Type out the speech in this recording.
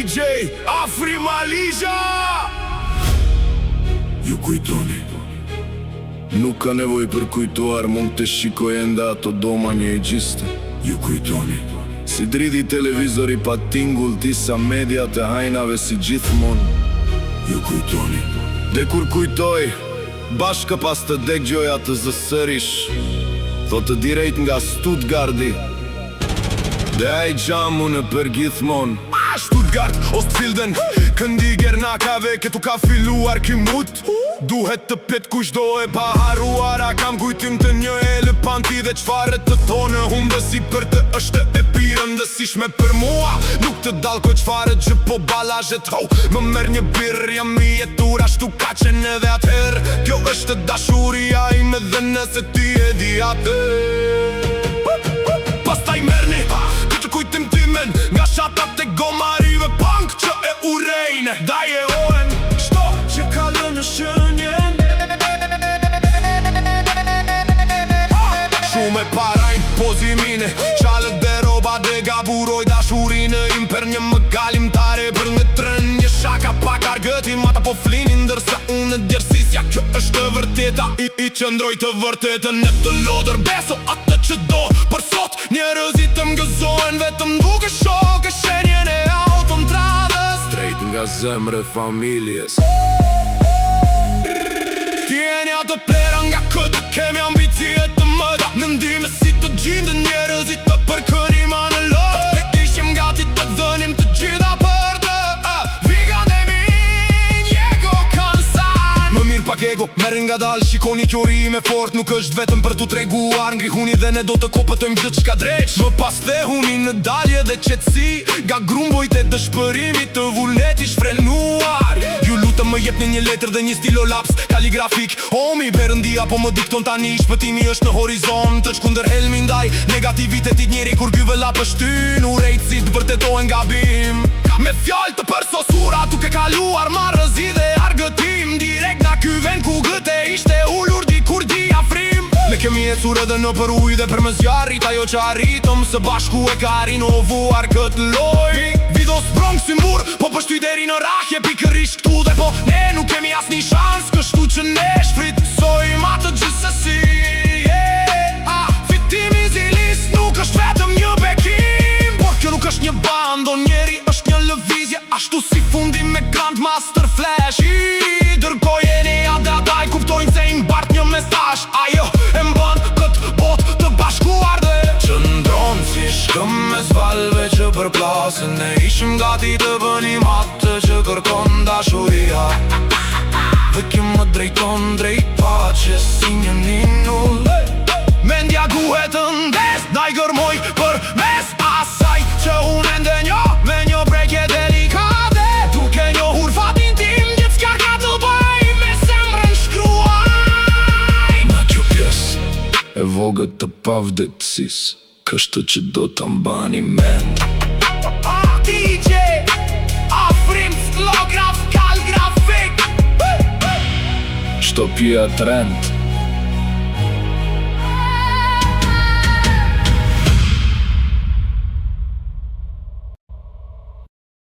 DJ Afri Malizha. Ju kujtoni, nuk ka nevoj për kujtuar, mund të shikoj enda ato doma një e gjiste. Ju kujtoni, si dridi televizori pa tingull disa media të hajnave si gjithmon. Ju kujtoni, dhe kur kujtoj, bashkë pas të degjoja të zësërish, thotë direjt nga Stuttgarti, dhe aj gjamu në përgithmon. Stuttgart, Ostfilden, këndi Gernakave, këtu ka filluar kimut. Duhet të pet kushdo e pa haruar, a kam kujtim të një elefanti dhe qfarët të tonë hundësi për të është e pirëndësishme për mua. Nuk të dalko qfarët që po balazhet ho, më merr një birë, jam i jetur ashtu ka qenë edhe atëherë. Kjo është dashuria ime dhe nëse ti e di atë. Pastaj merrni këtë kujtim timen nga shatat e gomarive punk që e urejnë. Daj e oen shto që kalën në shënjen, shumë e parajnë pozimine, qalët dhe roba dhe gaburoj dashurinë im për një më galimtare për në trën. Një shaka pak argëtim ata po flinin, ndërsa unë djersisja kjo është vërteta. I qëndroj të vërtetën e të lodër beso atë që do. Për sot njerëzit të mgëzohen vetëm duke shok e shenjen e autostradës, straight nga zemre familjes. Tjenja të plera nga këtë, kemi ambicijet të mëdha, në ndime si të gjindë njerëzit të përkërima në lot. Ne ishim gati të dhënim të gjitha për të vigandemi njeko kansan. Më mirë pak ego, merën nga dal, shikoni kjo rime fort, nuk është vetëm për t'u treguar. Ngrihuni dhe ne do të kopëtojmë gjithë qka dreq. Më pas thehuni në dalje dhe qetësi, ga grumbojt e dëshpërimi të vullneti shfrenuar. Ju lutëm më jepni një letër dhe një stilo laps kaligrafik. Homi Perëndia po më dikton tani, shpëtimi është në horizont. Të shkunder helmi ndaj negativitetit njeri kur gyve la pështyn. Urejtësit vërtetojnë gabim, me fjallë të përsosura duke kaluar marrëzi dhe argëtim. Direkt nga ky vend ku gëte ishte ullur dikur di afrim. Ne kemi ecur edhe në për ujë dhe për më zjarit, ajo që arritëm së bashku e ka rinovuar këtë loj. Vido sprong si mur, po pështuj deri në rahje pikërisht këtu dhe po ne nuk kemi as një shans, kështu që ne shfrytësojmë atë gjithsesi. Fitimi zilis nuk është vetëm një bekim, por kjo nuk është një bando, njeri është një lëvizje, ashtu si fundi me Grandmaster Flash. I dërgojeni adadaj, kuptojnë se i mbart një mesazh, ajo e mbën këtë botë të bashkuar dhe qëndron si shkëm mes valve që përplasin. Ne ishim gati të bënim atë që kërkon dashuria, dhe kjo më drejton drejt paqes si një ninull. Mendja guhet të ndes, daj gërmoj për mes asaj që unë ende njo me një brejkje delikate, duke njohur fatin tim gjithë s'ka ka të bëj me semrën shkruaj. Në kjo pjesë e vogët të pavdetësis, kështu që do të mbani mend. DJ Afrim Sklograf Kalgrafik, shtopia trend.